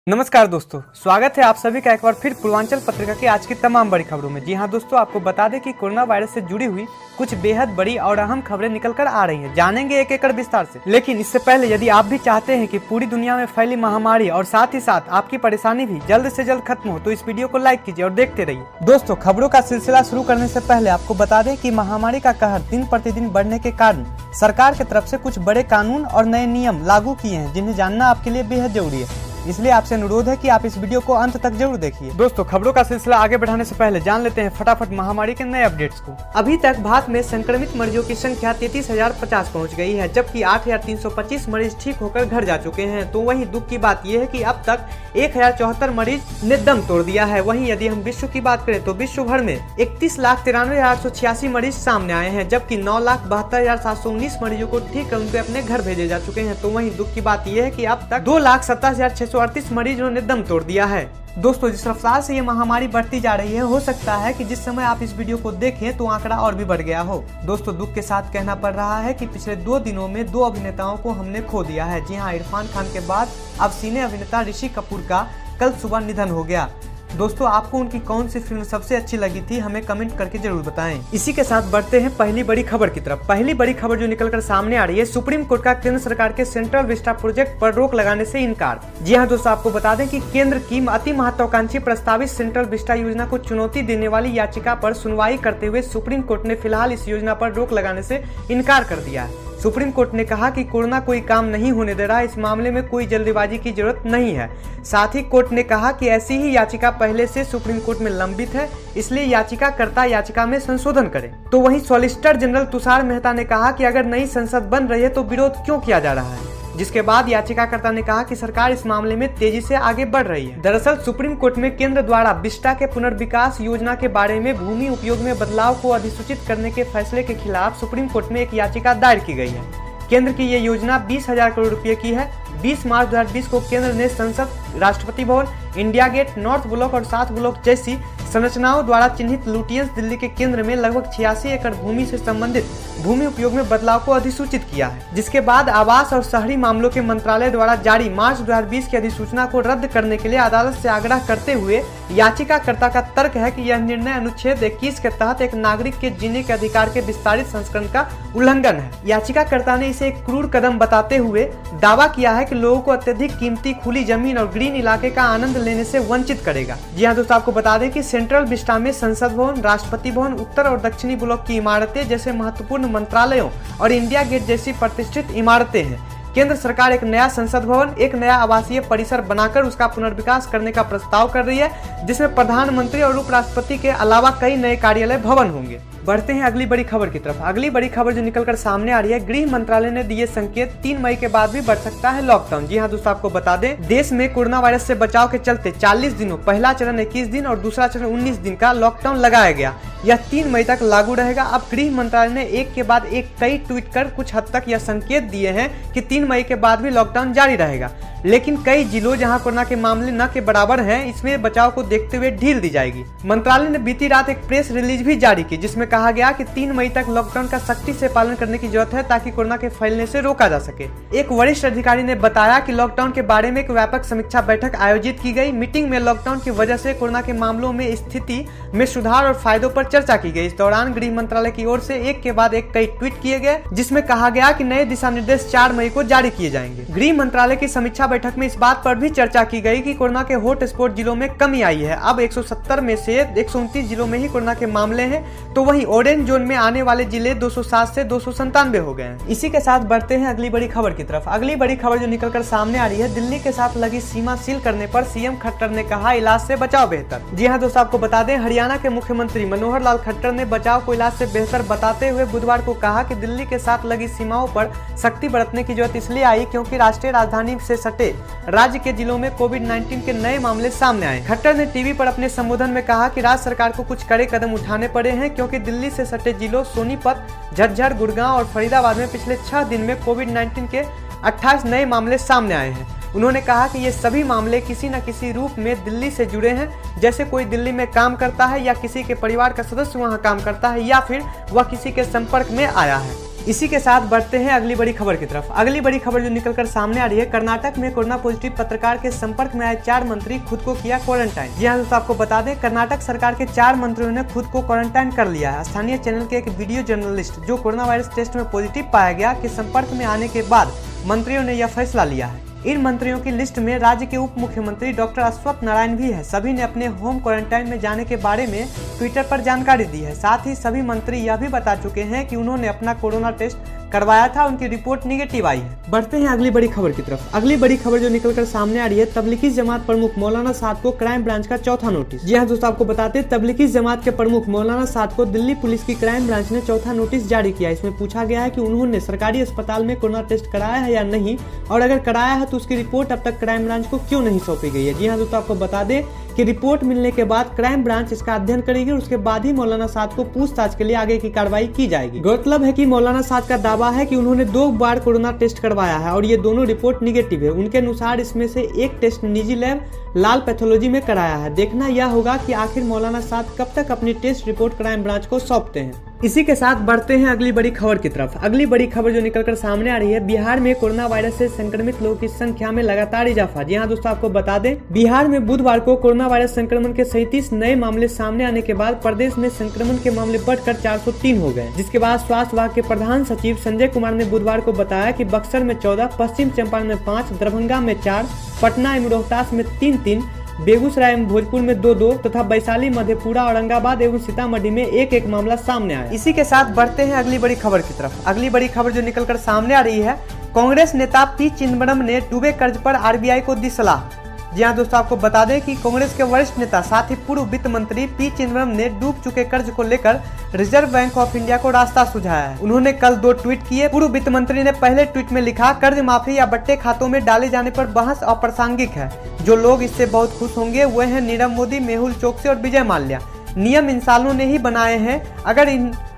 नमस्कार दोस्तों, स्वागत है आप सभी का एक बार फिर पूर्वांचल पत्रिका की आज की तमाम बड़ी खबरों में। जी हां दोस्तों, आपको बता दें कि कोरोना वायरस से जुड़ी हुई कुछ बेहद बड़ी और अहम खबरें निकल कर आ रही हैं। जानेंगे एक एकड़ विस्तार से। लेकिन इससे पहले यदि आप भी चाहते हैं कि पूरी दुनिया में फैली महामारी और साथ ही साथ आपकी परेशानी भी जल्द से जल्द खत्म हो, तो इस वीडियो को लाइक कीजिए और देखते रहिए। दोस्तों, खबरों का सिलसिला शुरू करने से पहले आपको बता दें कि महामारी का कहर दिन प्रतिदिन बढ़ने के कारण सरकार की तरफ से कुछ बड़े कानून और नए नियम लागू किए हैं, जिन्हें जानना आपके लिए बेहद जरूरी है। इसलिए आपसे अनुरोध है कि आप इस वीडियो को अंत तक जरूर देखिए। दोस्तों, खबरों का सिलसिला आगे बढ़ाने से पहले जान लेते हैं फटाफट महामारी के नए अपडेट्स को। अभी तक भारत में संक्रमित मरीजों की संख्या 33,050 पहुंच गई है, जबकि 8,325 मरीज ठीक होकर घर जा चुके हैं। तो वहीं दुख की बात यह है कि अब तक 1,074 मरीज ने दम तोड़ दिया है। वहीं यदि हम विश्व की बात करें तो विश्व भर में 31,93,886 मरीज सामने आए हैं, जबकि 9,72,719 मरीजों को ठीक कर उनके अपने घर भेजे जा चुके हैं। तो वहीं दुख की बात यह है कि अब तक 2,27,638 मरीजों ने दम तोड़ दिया है। दोस्तों, जिस रफ्तार से ये महामारी बढ़ती जा रही है, हो सकता है कि जिस समय आप इस वीडियो को देखें तो आंकड़ा और भी बढ़ गया हो। दोस्तों, दुख के साथ कहना पड़ रहा है कि पिछले 2 दिनों में 2 अभिनेताओं को हमने खो दिया है। जी हां, इरफान खान के बाद अब सिने अभिनेता ऋषि कपूर का कल सुबह निधन हो गया। दोस्तों, आपको उनकी कौन सी फिल्म सबसे अच्छी लगी थी, हमें कमेंट करके जरूर बताएं। इसी के साथ बढ़ते हैं पहली बड़ी खबर की तरफ। पहली बड़ी खबर जो निकलकर सामने आ रही है, सुप्रीम कोर्ट का केंद्र सरकार के सेंट्रल विस्टा प्रोजेक्ट पर रोक लगाने से इनकार। जी हां दोस्तों, आपको बता दें कि केंद्र की अति महत्वाकांक्षी प्रस्तावित सेंट्रल विस्टा योजना को चुनौती देने वाली याचिका पर सुनवाई करते हुए सुप्रीम कोर्ट ने फिलहाल इस योजना पर रोक लगाने से इनकार कर दिया है। सुप्रीम कोर्ट ने कहा कि कोरोना कोई काम नहीं होने दे रहा, इस मामले में कोई जल्दबाजी की जरूरत नहीं है। साथ ही कोर्ट ने कहा कि ऐसी ही याचिका पहले से सुप्रीम कोर्ट में लंबित है, इसलिए याचिकाकर्ता याचिका में संशोधन करें। तो वहीं सॉलिसिटर जनरल तुषार मेहता ने कहा कि अगर नई संसद बन रही है तो विरोध क्यों किया जा रहा है, जिसके बाद याचिकाकर्ता ने कहा कि सरकार इस मामले में तेजी से आगे बढ़ रही है। दरअसल सुप्रीम कोर्ट में केंद्र द्वारा विस्टा के पुनर्विकास योजना के बारे में भूमि उपयोग में बदलाव को अधिसूचित करने के फैसले के खिलाफ सुप्रीम कोर्ट में एक याचिका दायर की गई है। केंद्र की ये योजना 20,000 करोड़ रुपए की है। 20 मार्च 2020 को केंद्र ने संसद, Rashtrapati Bhavan, India gate, north block और साउथ ब्लॉक जैसी संरचनाओं द्वारा चिन्हित लुटियंस दिल्ली के केंद्र में लगभग 86 एकड़ भूमि से संबंधित भूमि उपयोग में बदलाव को अधिसूचित किया है, जिसके बाद आवास और शहरी मामलों के मंत्रालय द्वारा जारी मार्च 2020 की अधिसूचना को रद्द करने के लिए अदालत से आग्रह करते हुए याचिकाकर्ता का तर्क है कि यह निर्णय अनुच्छेद 21 के तहत एक नागरिक के जीने के अधिकार के विस्तारित संस्करण का उल्लंघन है। याचिकाकर्ता ने इसे एक क्रूर कदम बताते हुए दावा किया है कि लोगों को अत्यधिक कीमती खुली जमीन और ग्रीन इलाके का आनंद लेने से वंचित करेगा। जी हाँ दोस्तों, आपको बता दें कि सेंट्रल विस्टा में संसद भवन, राष्ट्रपति भवन, उत्तर और दक्षिणी ब्लॉक की इमारतें जैसे महत्वपूर्ण मंत्रालयों और इंडिया गेट जैसी प्रतिष्ठित इमारतें हैं। केंद्र सरकार एक नया संसद भवन, एक नया आवासीय परिसर बनाकर उसका पुनर्विकास करने का प्रस्ताव कर रही है, जिसमें प्रधानमंत्री और उपराष्ट्रपति के अलावा कई नए कार्यालय भवन होंगे। बढ़ते हैं अगली बड़ी खबर की तरफ। अगली बड़ी खबर जो निकलकर सामने आ रही है, गृह मंत्रालय ने दिए संकेत, 3 मई के बाद भी बढ़ सकता है लॉकडाउन। जी हाँ दोस्तों, आपको बता दें, देश में कोरोना वायरस से बचाव के चलते 40 दिनों, पहला चरण 21 दिन और दूसरा चरण 19 दिन का लॉकडाउन लगाया गया। यह 3 मई तक लागू रहेगा। अब गृह मंत्रालय ने एक के बाद एक कई ट्वीट कर कुछ हद तक यह संकेत दिए हैं कि 3 मई के बाद भी लॉकडाउन जारी रहेगा, लेकिन कई जिलों जहां कोरोना के मामले न के बराबर हैं, इसमें बचाव को देखते हुए ढील दी जाएगी। मंत्रालय ने बीती रात एक प्रेस रिलीज भी जारी की, जिसमें कहा गया कि 3 मई तक लॉकडाउन का सख्ती से पालन करने की जरूरत है, ताकि कोरोना के फैलने से रोका जा सके। एक वरिष्ठ अधिकारी ने बताया कि लॉकडाउन के बारे में एक व्यापक समीक्षा बैठक आयोजित की गई। मीटिंग में लॉकडाउन की वजह से कोरोना के मामलों में स्थिति में सुधार और फायदों पर चर्चा की गई। इस दौरान गृह मंत्रालय की ओर से एक के बाद एक कई ट्वीट किए गए, जिसमें कहा गया कि नए दिशा निर्देश 4 मई को जारी किए जाएंगे। गृह मंत्रालय की समीक्षा बैठक में इस बात पर भी चर्चा की गई कि कोरोना के हॉटस्पॉट जिलों में कमी आई है। अब 170 में से 129 जिलों में ही कोरोना के मामले हैं, तो वहीं ऑरेंज जोन में आने वाले जिले 207 से 297 हो गए हैं। इसी के साथ बढ़ते हैं अगली बड़ी खबर की तरफ। अगली बड़ी खबर जो निकलकर सामने आ रही है, दिल्ली के साथ लगी सीमा सील करने पर सीएम खट्टर ने कहा, इलाज से बचाव बेहतर। जी हाँ दोस्तों, आपको बता दें, हरियाणा के मुख्यमंत्री मनोहर लाल खट्टर ने बचाव को इलाज से बेहतर बताते हुए बुधवार को कहा कि दिल्ली के साथ लगी सीमाओं पर सख्ती बरतने की जरूरत इसलिए आई क्योंकि राष्ट्रीय राजधानी से सटे राज्य के जिलों में कोविड-19 के नए मामले सामने आए। खट्टर ने टीवी पर अपने संबोधन में कहा कि राज्य सरकार को कुछ कड़े कदम उठाने पड़े हैं, क्योंकि दिल्ली से सटे जिलों सोनीपत, झज्जर, गुड़गांव और फरीदाबाद में पिछले 6 दिन में कोविड-19 के 28 नए मामले सामने आए हैं। उन्होंने कहा कि ये सभी मामले किसी न किसी रूप में दिल्ली से जुड़े हैं, जैसे कोई दिल्ली में काम करता है या किसी के परिवार का सदस्य वहां काम करता है या फिर वह किसी के संपर्क में आया है। इसी के साथ बढ़ते हैं अगली बड़ी खबर की तरफ। अगली बड़ी खबर जो निकलकर सामने आ रही है, कर्नाटक में कोरोना पॉजिटिव पत्रकार के संपर्क में आए 4 मंत्री खुद को किया क्वारंटाइन। जी हाँ दोस्तों, आपको बता दें कर्नाटक सरकार के 4 मंत्रियों ने खुद को क्वारंटाइन कर लिया है। स्थानीय चैनल के एक वीडियो जर्नलिस्ट जो कोरोना वायरस टेस्ट में पॉजिटिव पाया गया के संपर्क में आने के बाद मंत्रियों ने यह फैसला लिया है। इन मंत्रियों की लिस्ट में राज्य के उप मुख्यमंत्री डॉक्टर अश्वत्थ नारायण भी है। सभी ने अपने होम क्वारंटाइन में जाने के बारे में ट्विटर पर जानकारी दी है। साथ ही सभी मंत्री यह भी बता चुके हैं कि उन्होंने अपना कोरोना टेस्ट करवाया था, उनकी रिपोर्ट निगेटिव आई है। बढ़ते हैं अगली बड़ी खबर की तरफ। अगली बड़ी खबर जो निकलकर सामने आ रही है, तबलीगी जमात प्रमुख मौलाना साद को क्राइम ब्रांच का चौथा नोटिस। जी हाँ दोस्तों, आपको बताते हैं तबलीगी जमात के प्रमुख मौलाना साद को दिल्ली पुलिस की क्राइम ब्रांच ने चौथा नोटिस जारी किया। इसमें पूछा गया है कि उन्होंने सरकारी अस्पताल में कोरोना टेस्ट कराया है या नहीं, और अगर कराया है तो उसकी रिपोर्ट अब तक क्राइम ब्रांच को क्यों नहीं सौंपी गई है। जी हाँ दोस्तों, आपको बता दें कि रिपोर्ट मिलने के बाद क्राइम ब्रांच इसका अध्ययन करेगी और उसके बाद ही मौलाना साद को पूछताछ के लिए आगे की कार्रवाई की जाएगी। गौरतलब है कि मौलाना साद का दावा है कि उन्होंने 2 बार कोरोना टेस्ट करवाया है और ये दोनों रिपोर्ट निगेटिव है। उनके अनुसार इसमें से एक टेस्ट निजी लैब लाल पैथोलॉजी में कराया है। देखना यह होगा कि आखिर मौलाना साद कब तक अपनी टेस्ट रिपोर्ट क्राइम ब्रांच को सौंपते हैं। इसी के साथ बढ़ते हैं अगली बड़ी खबर की तरफ। अगली बड़ी खबर जो निकलकर सामने आ रही है, बिहार में कोरोना वायरस से संक्रमित लोगों की संख्या में लगातार इजाफा। जी हाँ दोस्तों, आपको बता दें बिहार में बुधवार को कोरोना वायरस संक्रमण के 37 नए मामले सामने आने के बाद प्रदेश में संक्रमण के मामले बढ़कर 403 हो गए। जिसके बाद स्वास्थ्य विभाग के प्रधान सचिव संजय कुमार ने बुधवार को बताया कि बक्सर में 14, पश्चिम चंपारण में 5, दरभंगा में 4, पटना एवं रोहतास में 3, बेगूसराय एवं भोजपुर में 2 तथा वैशाली, मधेपुरा, औरंगाबाद एवं सीतामढ़ी में 1 मामला सामने आया। इसी के साथ बढ़ते हैं अगली बड़ी खबर की तरफ। अगली बड़ी खबर जो निकलकर सामने आ रही है, कांग्रेस नेता पी चिदंबरम ने डूबे कर्ज पर आरबीआई को दी सलाह। जी हाँ दोस्तों, आपको बता दें कि कांग्रेस के वरिष्ठ नेता साथ ही पूर्व वित्त मंत्री पी चिदंबरम ने डूब चुके कर्ज को लेकर रिजर्व बैंक ऑफ इंडिया को रास्ता सुझाया है। उन्होंने कल 2 ट्वीट किए। पूर्व वित्त मंत्री ने पहले ट्वीट में लिखा, कर्ज माफी या बट्टे खातों में डाले जाने पर बहस अप्रासंगिक है। जो लोग इससे बहुत खुश होंगे वो हैं नीरव मोदी, मेहुल चोकसी और विजय माल्या। नियम इंसानों ने ही बनाए हैं।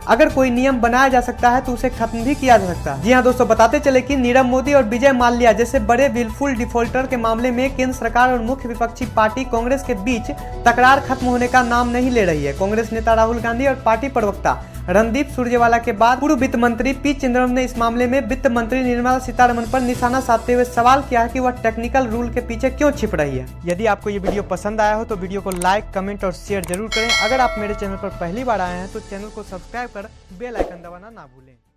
अगर कोई नियम बनाया जा सकता है तो उसे खत्म भी किया जा सकता है। जी हाँ दोस्तों, बताते चले कि नीरव मोदी और विजय माल्या जैसे बड़े विलफुल डिफॉल्टर के मामले में केंद्र सरकार और मुख्य विपक्षी पार्टी कांग्रेस के बीच तकरार खत्म होने का नाम नहीं ले रही है। कांग्रेस नेता राहुल गांधी और पार्टी प्रवक्ता रणदीप सुरजेवाला के बाद पूर्व वित्त मंत्री पी चिदंबरम ने इस मामले में वित्त मंत्री निर्मला सीतारमण पर निशाना साधते हुए सवाल किया है कि वह टेक्निकल रूल के पीछे क्यों छिप रही है। यदि आपको ये वीडियो पसंद आया हो तो वीडियो को लाइक, कमेंट और शेयर जरूर करें। अगर आप मेरे चैनल पर पहली बार आए हैं तो चैनल को सब्सक्राइब कर बेल आइकन दबाना ना भूलें।